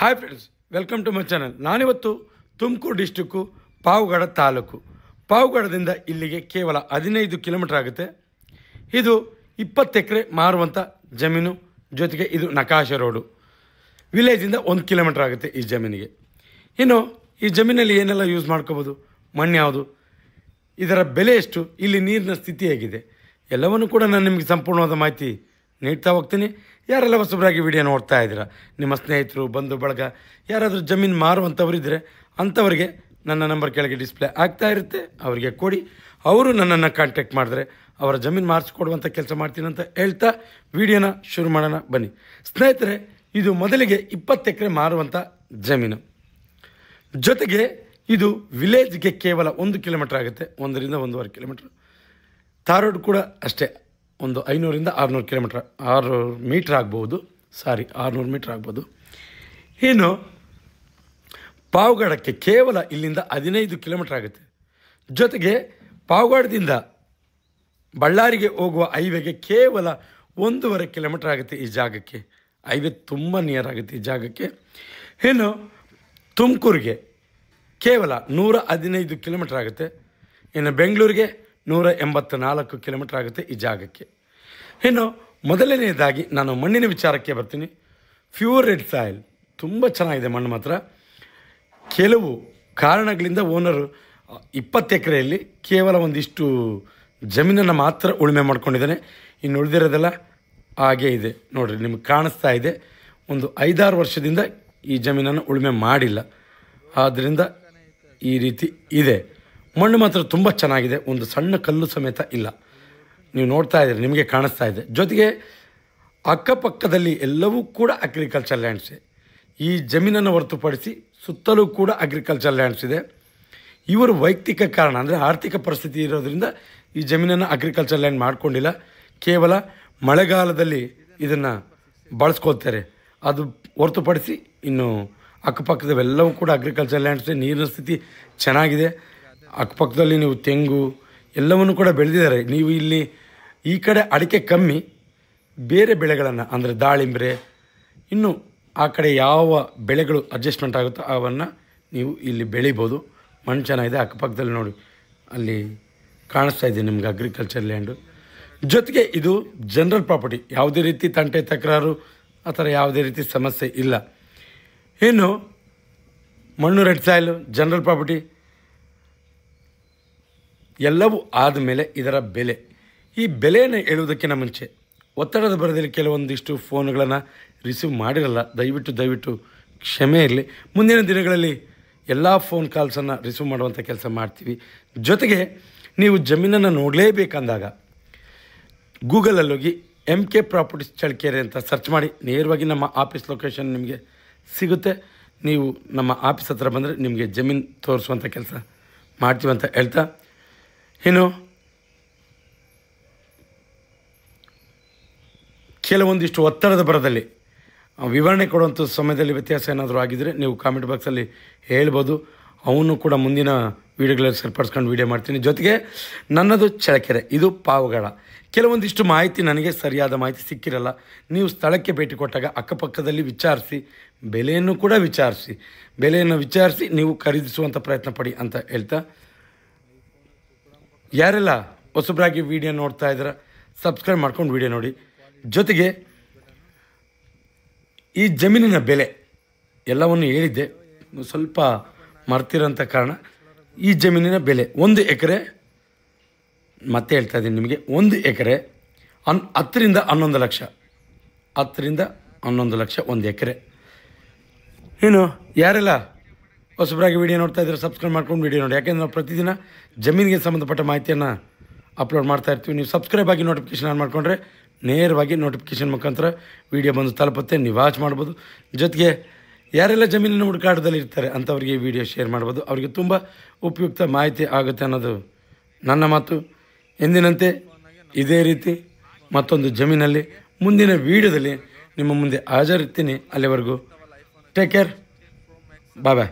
Hi friends, welcome to my channel. ನಾನಿವತ್ತು Tumakuru district Pavagada taluk. ಪಾವಗಡದಿಂದ ಇಲ್ಲಿಗೆ ಕೇವಲ 15 ಕಿಲೋಮೀಟರ್ ಆಗುತ್ತೆ. ಇದು 20 ಎಕರೆ ಮಾರುವಂಥ ಜಮೀನು. ಜೊತೆಗೆ ಇದು ನಕಾಶೆ ರೋಡು. ವಿಲೇಜಿಂದ 1 ಕಿಲೋಮೀಟರ್ ಆಗುತ್ತೆ ಈ ಜಮೀನಿಗೆ. ಇನ್ನು ಈ ಜಮೀನಲ್ಲಿ ಏನೆಲ್ಲ ಯೂಸ್ ಮಾಡ್ಕೋಬೋದು, ಮಣ್ಣು ಯಾವುದು, ಇದರ ಬೆಲೆ ಎಷ್ಟು, ಇಲ್ಲಿ ನೀರಿನ ಸ್ಥಿತಿ ಹೇಗಿದೆ, ಎಲ್ಲವನ್ನೂ ಕೂಡ ನಾನು ನಿಮಗೆ ಸಂಪೂರ್ಣವಾದ ಮಾಹಿತಿ ನೀಡ್ತಾ ಹೋಗ್ತೀನಿ. ಯಾರೆಲ್ಲ ಹೊಸಬರಾಗಿ ವಿಡಿಯೋ ನೋಡ್ತಾ ಇದ್ದೀರಾ, ನಿಮ್ಮ ಸ್ನೇಹಿತರು, ಬಂಧು ಬಳಗ ಯಾರಾದರೂ ಜಮೀನು ಮಾರುವಂಥವರಿದ್ದರೆ ಅಂಥವರಿಗೆ ನನ್ನ ನಂಬರ್ ಕೆಳಗೆ ಡಿಸ್ಪ್ಲೇ ಆಗ್ತಾ ಇರುತ್ತೆ, ಅವರಿಗೆ ಕೊಡಿ. ಅವರು ನನ್ನನ್ನು ಕಾಂಟ್ಯಾಕ್ಟ್ ಮಾಡಿದ್ರೆ ಅವರ ಜಮೀನು ಮಾರಿಸ್ಕೊಡುವಂಥ ಕೆಲಸ ಮಾಡ್ತೀನಿ ಅಂತ ಹೇಳ್ತಾ ವಿಡಿಯೋನ ಶುರು ಮಾಡೋಣ ಬನ್ನಿ ಸ್ನೇಹಿತರೆ. ಇದು ಮೊದಲಿಗೆ 20 ಎಕರೆ ಮಾರುವಂಥ ಜಮೀನು. ಜೊತೆಗೆ ಇದು ವಿಲೇಜ್ಗೆ ಕೇವಲ 1 ಕಿಲೋಮೀಟರ್ ಆಗುತ್ತೆ, 1ರಿಂದ 1.5 ಕಿಲೋಮೀಟ್ರ್. ತಾರೋಡ್ ಕೂಡ ಅಷ್ಟೇ, ಒಂದು 500ರಿಂದ 600 ಕಿಲೋಮೀಟ್ರ್, 600 ಮೀಟ್ರ್ ಆಗ್ಬೋದು, 600 ಮೀಟ್ರ್ ಆಗ್ಬೋದು. ಇನ್ನು ಪಾವಗಡಕ್ಕೆ ಕೇವಲ ಇಲ್ಲಿಂದ 15 ಕಿಲೋಮೀಟ್ರ್ ಆಗುತ್ತೆ. ಜೊತೆಗೆ ಪಾವಗಡದಿಂದ ಬಳ್ಳಾರಿಗೆ ಹೋಗುವ ಹೈವೇಗೆ ಕೇವಲ 1.5 ಕಿಲೋಮೀಟ್ರ್ ಆಗುತ್ತೆ ಈ ಜಾಗಕ್ಕೆ. ಹೈವೇ ತುಂಬ ನಿಯರ್ ಆಗುತ್ತೆ ಈ ಜಾಗಕ್ಕೆ. ಇನ್ನು ತುಮಕೂರಿಗೆ ಕೇವಲ 115 ಕಿಲೋಮೀಟ್ರ್ ಆಗುತ್ತೆ. ಇನ್ನು ಬೆಂಗಳೂರಿಗೆ 184 ಕಿಲೋಮೀಟ್ರ್ ಆಗುತ್ತೆ ಈ ಜಾಗಕ್ಕೆ. ಇನ್ನು ಮೊದಲನೆಯದಾಗಿ ನಾನು ಮಣ್ಣಿನ ವಿಚಾರಕ್ಕೆ ಬರ್ತೀನಿ. ಪ್ಯೂರ್ ರೆಡ್ ಸಾಯಿಲ್, ತುಂಬ ಚೆನ್ನಾಗಿದೆ ಮಣ್ಣು ಮಾತ್ರ. ಕೆಲವು ಕಾರಣಗಳಿಂದ ಓನರು 20 ಎಕರೆಯಲ್ಲಿ ಕೇವಲ ಒಂದಿಷ್ಟು ಜಮೀನನ್ನು ಮಾತ್ರ ಉಳುಮೆ ಮಾಡ್ಕೊಂಡಿದ್ದಾನೆ. ಇನ್ನು ಉಳಿದಿರೋದೆಲ್ಲ ಹಾಗೇ ಇದೆ ನೋಡಿರಿ, ನಿಮಗೆ ಕಾಣಿಸ್ತಾ ಇದೆ. ಒಂದು 5-6 ವರ್ಷದಿಂದ ಈ ಜಮೀನನ್ನು ಉಳುಮೆ ಮಾಡಿಲ್ಲ, ಆದ್ದರಿಂದ ಈ ರೀತಿ ಇದೆ. ಮಣ್ಣು ಮಾತ್ರ ತುಂಬ ಚೆನ್ನಾಗಿದೆ, ಒಂದು ಸಣ್ಣ ಕಲ್ಲು ಸಮೇತ ಇಲ್ಲ. ನೀವು ನೋಡ್ತಾ ಇದ್ದೀರಿ, ನಿಮಗೆ ಕಾಣಿಸ್ತಾ ಇದೆ. ಜೊತೆಗೆ ಅಕ್ಕಪಕ್ಕದಲ್ಲಿ ಎಲ್ಲವೂ ಕೂಡ ಅಗ್ರಿಕಲ್ಚರ್ ಲ್ಯಾಂಡ್ಸೇ. ಈ ಜಮೀನನ್ನು ಹೊರತುಪಡಿಸಿ ಸುತ್ತಲೂ ಕೂಡ ಅಗ್ರಿಕಲ್ಚರ್ ಲ್ಯಾಂಡ್ಸ್ ಇದೆ. ಇವರು ವೈಯಕ್ತಿಕ ಕಾರಣ ಅಂದರೆ ಆರ್ಥಿಕ ಪರಿಸ್ಥಿತಿ ಇರೋದರಿಂದ ಈ ಜಮೀನನ್ನು ಅಗ್ರಿಕಲ್ಚರ್ ಲ್ಯಾಂಡ್ ಮಾಡ್ಕೊಂಡಿಲ್ಲ. ಕೇವಲ ಮಳೆಗಾಲದಲ್ಲಿ ಇದನ್ನು ಬಳಸ್ಕೊಳ್ತಾರೆ. ಅದು ಹೊರತುಪಡಿಸಿ ಇನ್ನು ಅಕ್ಕಪಕ್ಕದವೆಲ್ಲವೂ ಕೂಡ ಅಗ್ರಿಕಲ್ಚರ್ ಲ್ಯಾಂಡ್ಸೇ. ನೀರಿನ ಸ್ಥಿತಿ ಚೆನ್ನಾಗಿದೆ. ಅಕ್ಕಪಕ್ಕದಲ್ಲಿ ನೀವು ತೆಂಗು ಎಲ್ಲವನ್ನು ಕೂಡ ಬೆಳೆದಿದ್ದಾರೆ. ನೀವು ಇಲ್ಲಿ ಈ ಕಡೆ ಅಡಿಕೆ ಕಮ್ಮಿ, ಬೇರೆ ಬೆಳೆಗಳನ್ನು ಅಂದರೆ ದಾಳಿಂಬೆ, ಇನ್ನು ಆ ಕಡೆ ಯಾವ ಬೆಳೆಗಳು ಅಡ್ಜಸ್ಟ್ಮೆಂಟ್ ಆಗುತ್ತೋ ಅವನ್ನು ನೀವು ಇಲ್ಲಿ ಬೆಳಿಬೋದು. ಮಣ್ಣು ಚೆನ್ನಾಗಿದೆ. ಅಕ್ಕಪಕ್ಕದಲ್ಲಿ ನೋಡಿ, ಅಲ್ಲಿ ಕಾಣಿಸ್ತಾ ಇದೆ ನಿಮ್ಗೆ ಅಗ್ರಿಕಲ್ಚರ್ ಲ್ಯಾಂಡು. ಜೊತೆಗೆ ಇದು ಜನರಲ್ ಪ್ರಾಪರ್ಟಿ, ಯಾವುದೇ ರೀತಿ ತಂಟೆ ತಕರಾರು ಆ ಥರ ಯಾವುದೇ ರೀತಿ ಸಮಸ್ಯೆ ಇಲ್ಲ. ಇನ್ನು ಮಣ್ಣು ರೆಡ್ ಸಾಯಿಲು, ಜನರಲ್ ಪ್ರಾಪರ್ಟಿ ಎಲ್ಲವೂ ಆದಮೇಲೆ ಇದರ ಬೆಲೆ. ಈ ಬೆಲೆಯನ್ನು ಹೇಳುವುದಕ್ಕಿಂತ ಮುಂಚೆ ಒತ್ತಡದ ಬರದಲ್ಲಿ ಕೆಲವೊಂದಿಷ್ಟು ಫೋನ್ಗಳನ್ನು ರಿಸೀವ್ ಮಾಡಿರಲ್ಲ, ದಯವಿಟ್ಟು ಕ್ಷಮೆ ಇರಲಿ. ಮುಂದಿನ ದಿನಗಳಲ್ಲಿ ಎಲ್ಲ ಫೋನ್ ಕಾಲ್ಸನ್ನು ರಿಸೀವ್ ಮಾಡುವಂಥ ಕೆಲಸ ಮಾಡ್ತೀವಿ. ಜೊತೆಗೆ ನೀವು ಜಮೀನನ್ನು ನೋಡಲೇಬೇಕಂದಾಗ ಗೂಗಲಲ್ಲಿ ಹೋಗಿ MK ಪ್ರಾಪರ್ಟೀಸ್ ಚಳ್ಳಕೆರೆ ಅಂತ ಸರ್ಚ್ ಮಾಡಿ, ನೇರವಾಗಿ ನಮ್ಮ ಆಫೀಸ್ ಲೊಕೇಶನ್ ನಿಮಗೆ ಸಿಗುತ್ತೆ. ನೀವು ನಮ್ಮ ಆಫೀಸ್ ಹತ್ರ ಬಂದರೆ ನಿಮಗೆ ಜಮೀನು ತೋರಿಸುವಂಥ ಕೆಲಸ ಮಾಡ್ತೀವಂತ ಹೇಳ್ತಾ, ಇನ್ನು ಕೆಲವೊಂದಿಷ್ಟು ಒತ್ತಡದ ಬರದಲ್ಲಿ ವಿವರಣೆ ಕೊಡುವಂಥ ಸಮಯದಲ್ಲಿ ವ್ಯತ್ಯಾಸ ಏನಾದರೂ ಆಗಿದ್ದರೆ ನೀವು ಕಾಮೆಂಟ್ ಬಾಕ್ಸಲ್ಲಿ ಹೇಳ್ಬೋದು. ಅವನು ಕೂಡ ಮುಂದಿನ ವೀಡಿಯೋಗಳಲ್ಲಿ ಸರಿಪಡಿಸ್ಕೊಂಡು ವೀಡಿಯೋ ಮಾಡ್ತೀನಿ. ಜೊತೆಗೆ ನನ್ನದು ಚಳ್ಳಕೆರೆ, ಇದು ಪಾವಗಡ. ಕೆಲವೊಂದಿಷ್ಟು ಮಾಹಿತಿ ನನಗೆ ಸರಿಯಾದ ಮಾಹಿತಿ ಸಿಕ್ಕಿರಲ್ಲ. ನೀವು ಸ್ಥಳಕ್ಕೆ ಭೇಟಿ ಕೊಟ್ಟಾಗ ಅಕ್ಕಪಕ್ಕದಲ್ಲಿ ವಿಚಾರಿಸಿ, ಬೆಲೆಯನ್ನು ಕೂಡ ವಿಚಾರಿಸಿ ನೀವು ಖರೀದಿಸುವಂಥ ಪ್ರಯತ್ನ ಪಡಿ ಅಂತ ಹೇಳ್ತಾ, ಯಾರೆಲ್ಲ ಹೊಸಬರಾಗಿ ವಿಡಿಯೋ ನೋಡ್ತಾ ಇದ್ದೀರ ಸಬ್ಸ್ಕ್ರೈಬ್ ಮಾಡ್ಕೊಂಡು ವಿಡಿಯೋ ನೋಡಿ. ಜೊತೆಗೆ ಈ ಜಮೀನಿನ ಬೆಲೆ ಎಲ್ಲವನ್ನು ಹೇಳಿದ್ದೆ, ಸ್ವಲ್ಪ ಮರ್ತಿರೋಂಥ ಕಾರಣ ಈ ಜಮೀನಿನ ಬೆಲೆ 1 ಎಕರೆ, ಮತ್ತೆ ಹೇಳ್ತಾ ಇದ್ದೀನಿ ನಿಮಗೆ, 1 ಎಕರೆ 10ರಿಂದ 11 ಲಕ್ಷ, 10ರಿಂದ 11 ಲಕ್ಷ 1 ಎಕರೆ. ಇನ್ನು ಯಾರೆಲ್ಲ ಹೊಸಬರಾಗಿ ವಿಡಿಯೋ ನೋಡ್ತಾ ಇದ್ದಾರೆ ಸಬ್ಸ್ಕ್ರೈಬ್ ಮಾಡ್ಕೊಂಡು ವಿಡಿಯೋ ನೋಡಿ. ಯಾಕೆಂದರೆ ನಾವು ಪ್ರತಿದಿನ ಜಮೀನಿಗೆ ಸಂಬಂಧಪಟ್ಟ ಮಾಹಿತಿಯನ್ನು ಅಪ್ಲೋಡ್ ಮಾಡ್ತಾ ಇರ್ತೀವಿ. ನೀವು ಸಬ್ಸ್ಕ್ರೈಬ್ ಆಗಿ ನೋಟಿಫಿಕೇಷನ್ ಆನ್ ಮಾಡಿಕೊಂಡ್ರೆ ನೇರವಾಗಿ ನೋಟಿಫಿಕೇಷನ್ ಮುಖಾಂತರ ವಿಡಿಯೋ ಬಂದು ತಲುಪುತ್ತೆ, ನೀವು ವಾಚ್ ಮಾಡ್ಬೋದು. ಜೊತೆಗೆ ಯಾರೆಲ್ಲ ಜಮೀನಿನ ಹುಡುಕಾಟದಲ್ಲಿ ಇರ್ತಾರೆ ಅಂಥವ್ರಿಗೆ ಈ ವಿಡಿಯೋ ಶೇರ್ ಮಾಡ್ಬೋದು. ಅವರಿಗೆ ತುಂಬ ಉಪಯುಕ್ತ ಮಾಹಿತಿ ಆಗುತ್ತೆ ಅನ್ನೋದು ನನ್ನ ಮಾತು. ಎಂದಿನಂತೆ ಇದೇ ರೀತಿ ಮತ್ತೊಂದು ಜಮೀನಲ್ಲಿ ಮುಂದಿನ ವಿಡಿಯೋದಲ್ಲಿ ನಿಮ್ಮ ಮುಂದೆ ಹಾಜರಿರ್ತೀನಿ. ಅಲ್ಲಿವರೆಗೂ ಟೇಕ್ ಕೇರ್, ಬಾಯ್.